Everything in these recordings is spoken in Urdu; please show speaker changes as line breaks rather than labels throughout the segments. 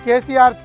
KCR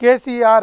KCR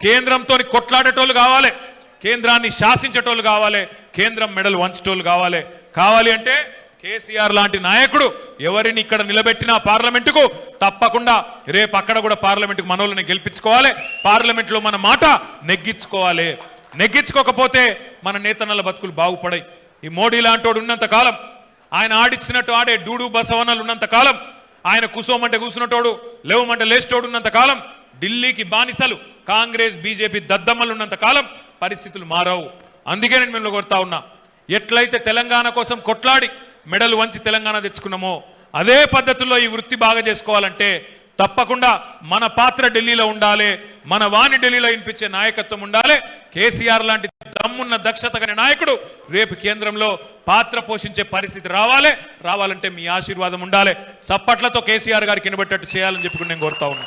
కేంద్రంతో కొట్లాడేటోళ్ళు కావాలి, కేంద్రాన్ని శాసించేటోళ్ళు కావాలి, కేంద్రం మెడల్ వంచేటోళ్ళు కావాలి. కావాలి అంటే KCR లాంటి నాయకుడు ఎవరిని ఇక్కడ నిలబెట్టినా పార్లమెంటుకు తప్పకుండా రేపు అక్కడ కూడా పార్లమెంటుకు మనోళ్ళని గెలిపించుకోవాలి, పార్లమెంట్లో మన మాట నెగ్గించుకోవాలి. నెగ్గించుకోకపోతే మన నేతన్నల బతుకులు బాగుపడాయి. ఈ మోడీ లాంటోడు ఉన్నంత కాలం, ఆయన ఆడిచ్చినట్టు ఆడే డూడు బసవన్నలు ఉన్నంత కాలం, ఆయన కూసోమంటే కూసున్నటోడు లేవమంటే లేచేటోడు ఉన్నంత కాలం, ఢిల్లీకి బానిసలు కాంగ్రెస్ బీజేపీ దద్దమ్మలు ఉన్నంత కాలం పరిస్థితులు మారవు. అందుకే నేను మిమ్మల్ని కోరుతా ఉన్నా, ఎట్లయితే తెలంగాణ కోసం కొట్లాడి మెడలు వంచి తెలంగాణ తెచ్చుకున్నామో అదే పద్ధతిలో ఈ వృత్తి బాగా చేసుకోవాలంటే తప్పకుండా మన పాత్ర ఢిల్లీలో ఉండాలి, మన వాణి ఢిల్లీలో వినిపించే నాయకత్వం ఉండాలి. KCR లాంటి దమ్మున్న దక్షత కలిగిన నాయకుడు రేపు కేంద్రంలో పాత్ర పోషించే పరిస్థితి రావాలంటే మీ ఆశీర్వాదం ఉండాలి. చప్పట్లతో KCR గారికి నిలబెట్టేట్టు చేయాలని చెప్పి నేను కోరుతా ఉన్నా.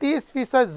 30%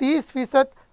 30%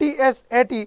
TSAT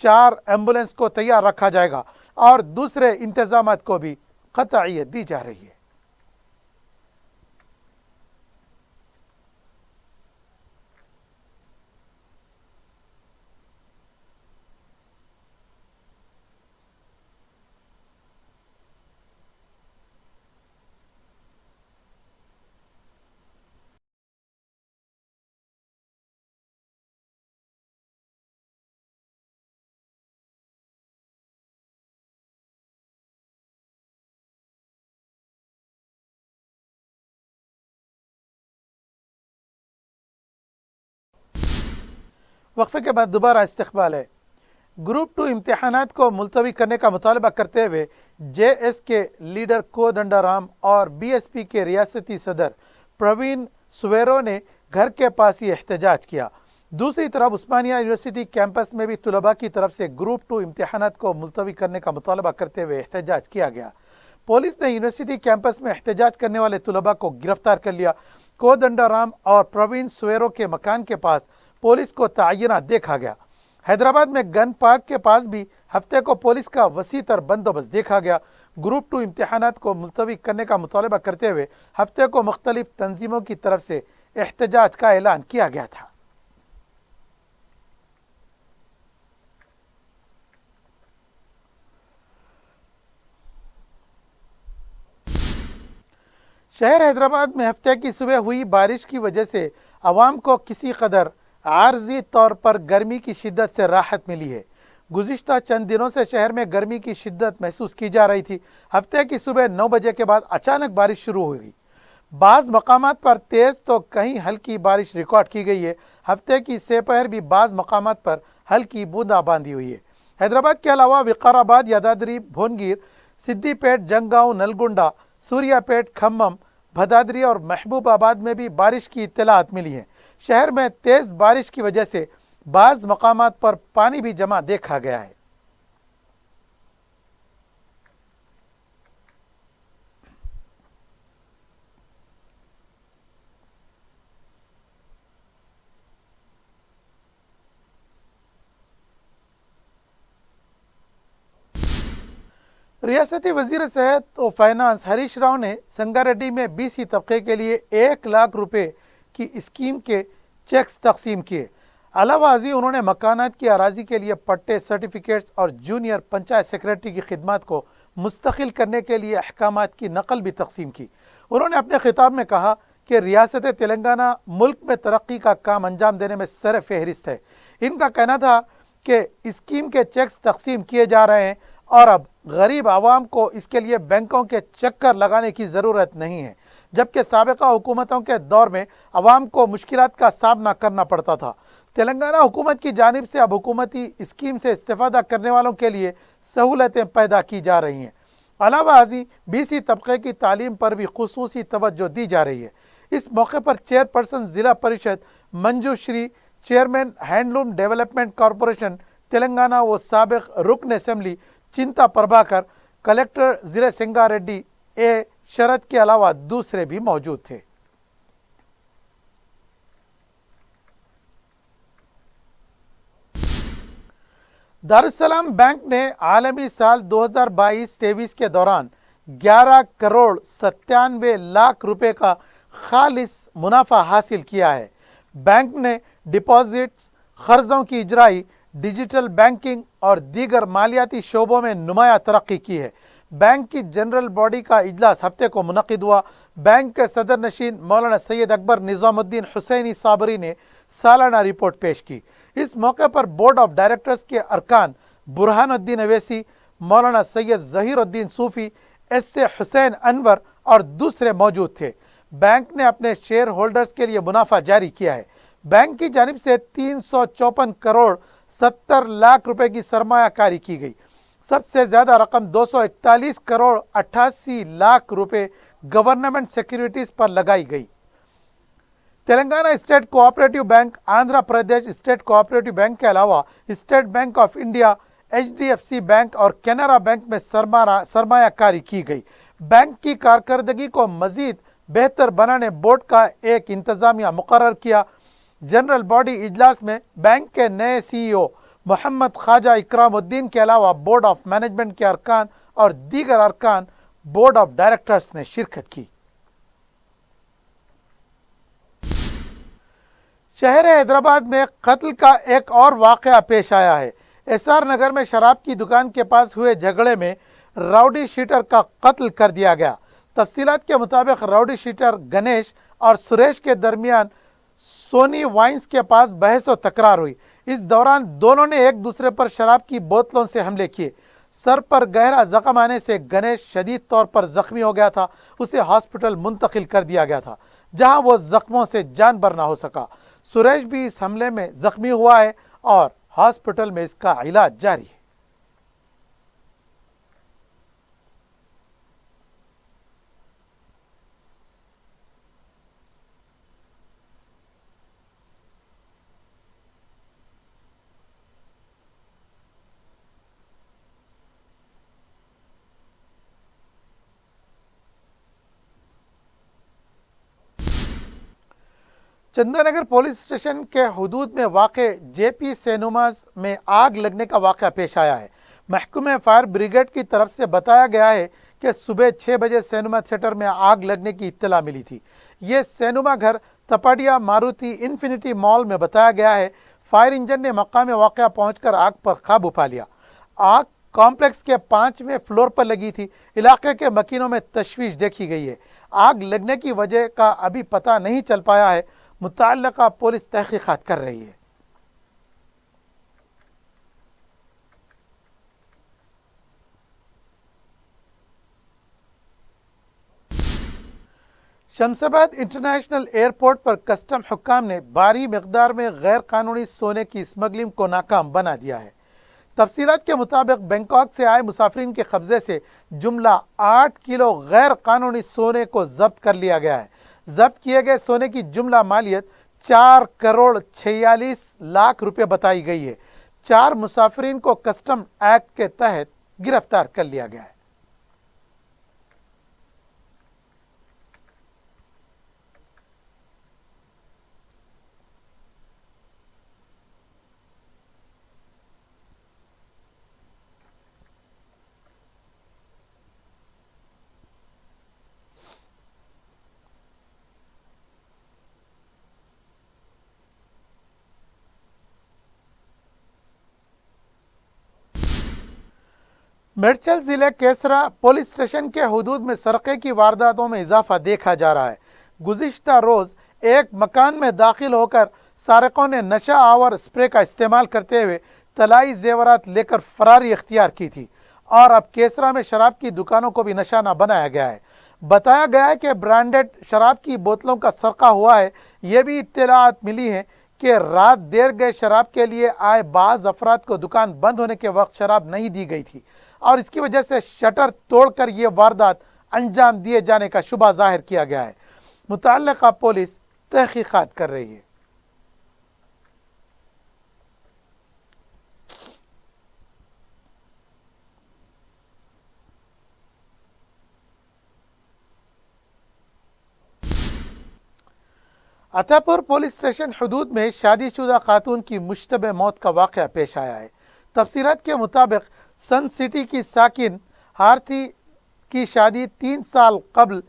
4 ایمبولینس کو تیار رکھا جائے گا اور دوسرے انتظامات کو بھی قطعیت دی جا رہی ہے۔ وقفے کے بعد دوبارہ استقبال ہے۔ گروپ 2 امتحانات کو ملتوی کرنے کا مطالبہ کرتے ہوئے جے ایس کے لیڈر کودنڈا رام اور بی ایس پی کے ریاستی صدر پروین سویرو نے گھر کے پاس ہی احتجاج کیا۔ دوسری طرف عثمانیہ یونیورسٹی کیمپس میں بھی طلباء کی طرف سے گروپ 2 امتحانات کو ملتوی کرنے کا مطالبہ کرتے ہوئے احتجاج کیا گیا۔ پولیس نے یونیورسٹی کیمپس میں احتجاج کرنے والے طلباء کو گرفتار کر لیا۔ کودنڈا رام اور پروین سویرو کے مکان کے پاس پولیس کو تعینات دیکھا گیا۔ حیدرآباد میں گن پارک کے پاس بھی ہفتے کو پولیس کا وسیع تر بندوبست دیکھا گیا۔ گروپ 2 امتحانات کو ملتوی کرنے کا مطالبہ کرتے ہوئے ہفتے کو مختلف تنظیموں کی طرف سے احتجاج کا اعلان کیا گیا تھا۔ شہر حیدرآباد میں ہفتے کی صبح ہوئی بارش کی وجہ سے عوام کو کسی قدر عارضی طور پر گرمی کی شدت سے راحت ملی ہے۔ گزشتہ چند دنوں سے شہر میں گرمی کی شدت محسوس کی جا رہی تھی۔ ہفتے کی صبح 9 بجے کے بعد اچانک بارش شروع ہو گئی۔ بعض مقامات پر تیز تو کہیں ہلکی بارش ریکارڈ کی گئی ہے۔ ہفتے کی سپہر بھی بعض مقامات پر ہلکی بوندا باندی ہوئی ہے۔ حیدرآباد کے علاوہ وقار آباد، یادادری، بھونگیر، سدی پیٹ، جنگاؤں، نلگنڈا، سوریا پیٹ، کھمم، بھدادری اور محبوب آباد میں بھی بارش کی اطلاعات ملی ہیں۔ شہر میں تیز بارش کی وجہ سے بعض مقامات پر پانی بھی جمع دیکھا گیا ہے۔ ریاستی وزیر صحت و فائنانس ہریش راؤ نے سنگاریڈی میں BC طبقے کے لیے 1 لاکھ روپے کی اسکیم کے چیکس تقسیم کیے۔ علاوہ ازیں انہوں نے مکانات کی اراضی کے لیے پٹے، سرٹیفکیٹس اور جونیئر پنچایت سیکرٹری کی خدمات کو مستقل کرنے کے لیے احکامات کی نقل بھی تقسیم کی۔ انہوں نے اپنے خطاب میں کہا کہ ریاست تلنگانہ ملک میں ترقی کا کام انجام دینے میں سر فہرست ہے۔ ان کا کہنا تھا کہ اسکیم کے چیکس تقسیم کیے جا رہے ہیں اور اب غریب عوام کو اس کے لیے بینکوں کے چکر لگانے کی ضرورت نہیں ہے، جبکہ سابقہ حکومتوں کے دور میں عوام کو مشکلات کا سامنا کرنا پڑتا تھا۔ تلنگانہ حکومت کی جانب سے اب حکومتی اسکیم سے استفادہ کرنے والوں کے لیے سہولتیں پیدا کی جا رہی ہیں۔ علاوہ ازیں BC طبقے کی تعلیم پر بھی خصوصی توجہ دی جا رہی ہے۔ اس موقع پر chairperson Zilla Parishad Manju Shri, chairman handloom development corporation Telangana و سابق رکن اسمبلی چنتا پربھاکر، کلکٹر ضلع سنگاریڈی شرد کے علاوہ دوسرے بھی موجود تھے۔ دارالسلام بینک نے عالمی سال 2022-23 کے دوران 11 کروڑ 97 لاکھ روپے کا خالص منافع حاصل کیا ہے۔ بینک نے ڈپازٹس، قرضوں کی اجرائی، ڈیجیٹل بینکنگ اور دیگر مالیاتی شعبوں میں نمایاں ترقی کی ہے۔ بینک کی جنرل باڈی کا اجلاس ہفتے کو منعقد ہوا۔ بینک کے صدر نشین مولانا سید اکبر نظام الدین حسینی صابری نے سالانہ رپورٹ پیش کی۔ اس موقع پر بورڈ آف ڈائریکٹرز کے ارکان برہان الدین اویسی، مولانا سید ظہیر الدین صوفی، SA حسین انور اور دوسرے موجود تھے۔ بینک نے اپنے شیئر ہولڈرز کے لیے منافع جاری کیا ہے۔ بینک کی جانب سے 354 کروڑ 70 لاکھ روپے کی سرمایہ کاری کی گئی۔ سب سے زیادہ رقم 241 کروڑ 88 لاکھ روپے گورنمنٹ سیکیورٹیز پر لگائی گئی۔ Telangana state cooperative bank, Andhra Pradesh state cooperative bank کے علاوہ state bank of India, HDFC bank اور کینرا بینک میں سرمایہ کاری کی گئی۔ بینک کی کارکردگی کو مزید بہتر بنانے بورڈ کا ایک انتظامیہ مقرر کیا۔ جنرل باڈی اجلاس میں بینک کے نئے CEO محمد خواجہ اکرام الدین کے علاوہ بورڈ آف مینجمنٹ کے ارکان اور دیگر ارکان بورڈ آف ڈائریکٹرز نے شرکت کی۔ شہر حیدرآباد میں قتل کا ایک اور واقعہ پیش آیا ہے۔ ایس آر نگر میں شراب کی دکان کے پاس ہوئے جھگڑے میں راؤڈی شیٹر کا قتل کر دیا گیا۔ تفصیلات کے مطابق راؤڈی شیٹر گنیش اور سریش کے درمیان سونی وائنز کے پاس بحث و تکرار ہوئی۔ اس دوران دونوں نے ایک دوسرے پر شراب کی بوتلوں سے حملے کیے۔ سر پر گہرا زخم آنے سے گنیش شدید طور پر زخمی ہو گیا تھا۔ اسے ہاسپٹل منتقل کر دیا گیا تھا جہاں وہ زخموں سے جان بر نہ ہو سکا۔ سریش بھی اس حملے میں زخمی ہوا ہے اور ہاسپٹل میں اس کا علاج جاری ہے۔ چندہ نگر پولیس اسٹیشن کے حدود میں واقع جے پی سینماز میں آگ لگنے کا واقعہ پیش آیا ہے۔ محکمہ فائر بریگیڈ کی طرف سے بتایا گیا ہے کہ صبح 6 بجے سینما تھیٹر میں آگ لگنے کی اطلاع ملی تھی۔ یہ سینما گھر تپاڈیا ماروتی انفینٹی مال میں بتایا گیا ہے۔ فائر انجن نے مقام واقعہ پہنچ کر آگ پر قابو پا لیا۔ آگ کمپلیکس کے 5ویں فلور پر لگی تھی۔ علاقے کے مکینوں میں تشویش دیکھی گئی ہے۔ آگ لگنے کی وجہ کا ابھی پتہ نہیں چل پایا ہے۔ متعلقہ پولیس تحقیقات کر رہی ہے۔ شمس آباد انٹرنیشنل ایئرپورٹ پر کسٹم حکام نے بھاری مقدار میں غیر قانونی سونے کی اسمگلنگ کو ناکام بنا دیا ہے۔ تفصیلات کے مطابق بینکاک سے آئے مسافرین کے قبضے سے جملہ 8 کلو غیر قانونی سونے کو ضبط کر لیا گیا ہے۔ ضبط کیے گئے سونے کی جملہ مالیت 4 کروڑ 46 لاکھ روپے بتائی گئی ہے۔ 4 مسافرین کو کسٹم ایکٹ کے تحت گرفتار کر لیا گیا ہے۔ میڈچل ضلع کیسرا پولیس اسٹیشن کے حدود میں سرقے کی وارداتوں میں اضافہ دیکھا جا رہا ہے۔ گزشتہ روز ایک مکان میں داخل ہو کر سارقوں نے نشہ آور اسپرے کا استعمال کرتے ہوئے طلائی زیورات لے کر فراری اختیار کی تھی، اور اب کیسرا میں شراب کی دکانوں کو بھی نشانہ بنایا گیا ہے۔ بتایا گیا ہے کہ برانڈڈ شراب کی بوتلوں کا سرقہ ہوا ہے۔ یہ بھی اطلاعات ملی ہیں کہ رات دیر گئے شراب کے لیے آئے بعض افراد کو دکان بند ہونے کے وقت شراب نہیں دی گئی تھی، اور اس کی وجہ سے شٹر توڑ کر یہ واردات انجام دیے جانے کا شبہ ظاہر کیا گیا ہے۔ متعلقہ پولیس تحقیقات کر رہی ہے۔ عطا پور پولیس اسٹیشن حدود میں شادی شدہ خاتون کی مشتبہ موت کا واقعہ پیش آیا ہے۔ تفصیلات کے مطابق سن سٹی کی ساکن ہارتھی کی شادی 3 سال قبل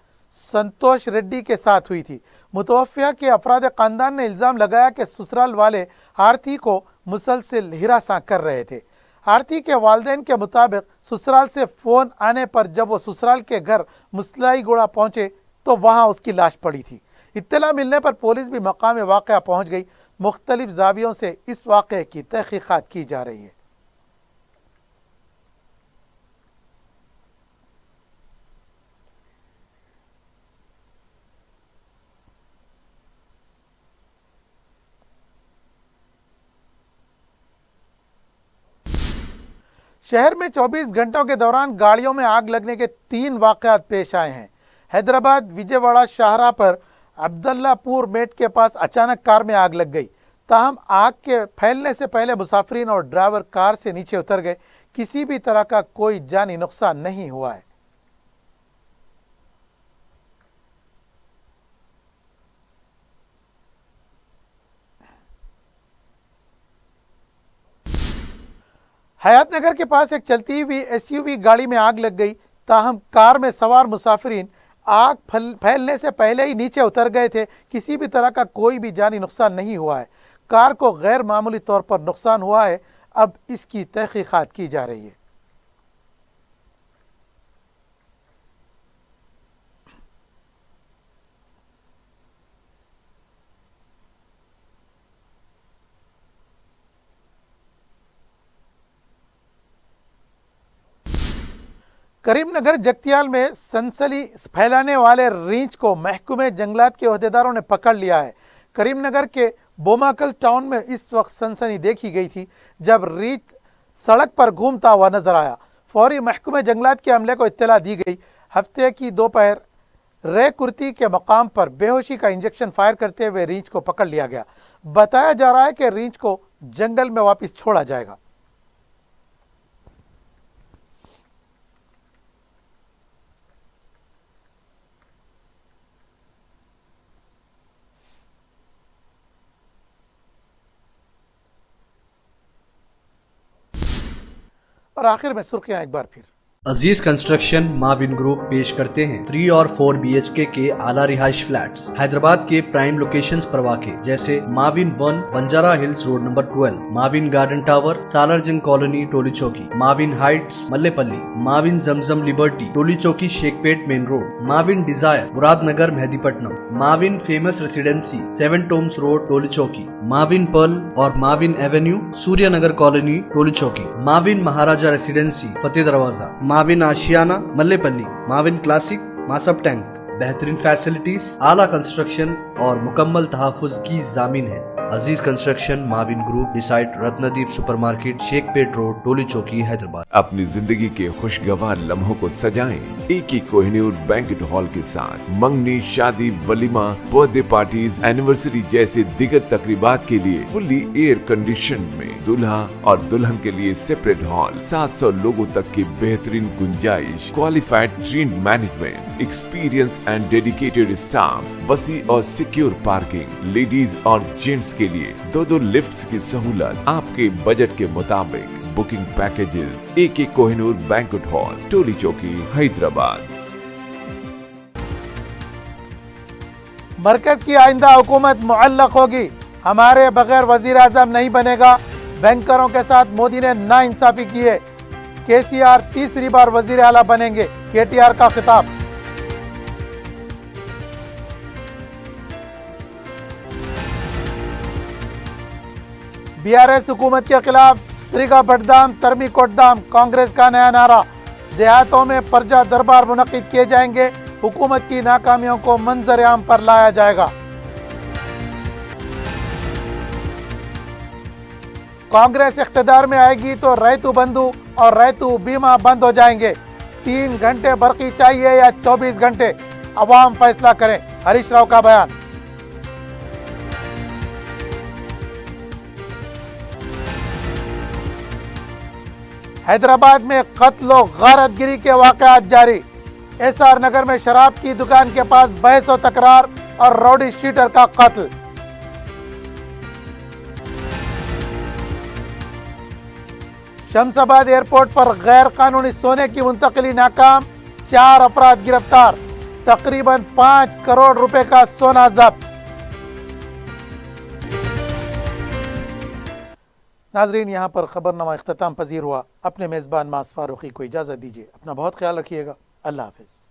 سنتوش ریڈی کے ساتھ ہوئی تھی۔ متوفیہ کے افراد خاندان نے الزام لگایا کہ سسرال والے ہارتھی کو مسلسل ہراساں کر رہے تھے۔ ہارتھی کے والدین کے مطابق سسرال سے فون آنے پر جب وہ سسرال کے گھر مسلائی گوڑا پہنچے تو وہاں اس کی لاش پڑی تھی۔ اطلاع ملنے پر پولیس بھی مقام واقعہ پہنچ گئی۔ مختلف زاویوں سے اس واقعے کی تحقیقات کی جا رہی ہے۔ شہر میں 24 گھنٹوں کے دوران گاڑیوں میں آگ لگنے کے 3 واقعات پیش آئے ہیں۔ حیدرآباد وجے واڑہ شاہراہ پر عبداللہ پور میٹ کے پاس اچانک کار میں آگ لگ گئی، تاہم آگ کے پھیلنے سے پہلے مسافرین اور ڈرائیور کار سے نیچے اتر گئے۔ کسی بھی طرح کا کوئی جانی نقصان نہیں ہوا ہے۔ حیات نگر کے پاس ایک چلتی ہوئی SUV گاڑی میں آگ لگ گئی، تاہم کار میں سوار مسافرین آگ پھیلنے سے پہلے ہی نیچے اتر گئے تھے۔ کسی بھی طرح کا کوئی بھی جانی نقصان نہیں ہوا ہے۔ کار کو غیر معمولی طور پر نقصان ہوا ہے، اب اس کی تحقیقات کی جا رہی ہے۔ کریم نگر جگتیال میں سنسنی پھیلانے والے ریچھ کو محکمہ جنگلات کے عہدیداروں نے پکڑ لیا ہے۔ کریم نگر کے بوماکل ٹاؤن میں اس وقت سنسنی دیکھی گئی تھی جب ریچھ سڑک پر گھومتا ہوا نظر آیا۔ فوری محکمہ جنگلات کے عملے کو اطلاع دی گئی۔ ہفتے کی دوپہر رے کرتی کے مقام پر بے ہوشی کا انجیکشن فائر کرتے ہوئے ریچھ کو پکڑ لیا گیا۔ بتایا جا رہا ہے کہ ریچھ کو جنگل میں واپس چھوڑا جائے گا۔ اور آخر میں سرخیاں ایک بار پھر۔
عزیز کنسٹرکشن معاون گروپ پیش کرتے ہیں 3 اور 4 BHK کے اعلیٰ رہائش فلیٹس حیدرآباد کے پرائم لوکیشنز پر واقع، جیسے معاون 1 بنجارہ ہلز روڈ نمبر 12، معاون گارڈن ٹاور سالار جنگ کالونی ٹولی چوکی، معاون ہائٹس ملے پلی، معاون زمزم لبرٹی ٹولی چوکی شیخ پیٹ مین روڈ، معاون ڈیزائر مراد نگر مہدی پٹنم، معاون فیمس ریسیڈنسی 7 ٹومز روڈ ٹولی چوکی، معاون پرل اور معاون ایونیو سوریہ نگر کالونی ٹولی چوکی، معاون مہاراجہ ریسیڈنسی فتح دروازہ، معاون آشیانہ ملے پلی، معاون کلاسک ماسب ٹینک۔ بہترین فیسلٹیز، اعلیٰ کنسٹرکشن اور مکمل تحفظ کی ضامن ہے۔ عزیز کنسٹرکشن معاون گروپ ڈیسائٹ رتندیپ سپر مارکیٹ شیخ پیٹ روڈ ٹولی چوکی حیدرآباد۔
اپنی زندگی کے خوشگوار لمحوں کو سجائیں ایک ہی کوہ نور بینکٹ ہال کے ساتھ۔ منگنی، شادی، ولیمہ، برتھ ڈے پارٹیز، اینیورسری جیسے دیگر تقریبات کے لیے فلی ایئر کنڈیشن میں دلہا اور دلہن کے لیے سیپریٹ ہال، 700 لوگوں تک کی بہترین گنجائش، qualified trained management, experience and dedicated staff, وسیع اور سیکیور پارکنگ، لیڈیز اور جینٹس کے لیے 2 لفٹس کی سہولت، آپ کے بجٹ کے مطابق بکنگ پیکیجز۔ ایک ہی کوہ نور بینکٹ ہال ٹولی چوکی حیدرآباد۔
مرکز کی آئندہ حکومت معلق ہوگی، ہمارے بغیر وزیر اعظم نہیں بنے گا۔ بینکروں کے ساتھ مودی نے ناانصافی کی ہے۔ KCR تیسری بار وزیر اعلیٰ بنیں گے، KTR کا خطاب۔ BRS حکومت کے خلاف تریگا بٹدام ترمی کوٹدام، کانگریس کا نیا نعرہ۔ دیہاتوں میں پرجا دربار منعقد کیے جائیں گے، حکومت کی ناکامیوں کو منظر عام پر لایا جائے گا۔ کانگریس اقتدار میں آئے گی تو ریتو بندو اور ریتو بیمہ بند ہو جائیں گے۔ 3 گھنٹے برقی چاہیے یا 24 گھنٹے، عوام فیصلہ کریں، ہریش راؤ کا بیان۔ حیدرآباد میں قتل و غارت گری کے واقعات جاری۔ SR نگر میں شراب کی دکان کے پاس بحث و تکرار اور راؤڈی شیٹر کا قتل۔ شمس آباد ایئرپورٹ پر غیر قانونی سونے کی منتقلی ناکام، 4 افراد گرفتار، تقریباً 5 کروڑ روپے کا سونا ضبط۔ ناظرین، یہاں پر خبرنامہ اختتام پذیر ہوا۔ اپنے میزبان معاذ فاروقی کو اجازت دیجیے، اپنا بہت خیال رکھیے گا۔ اللہ حافظ۔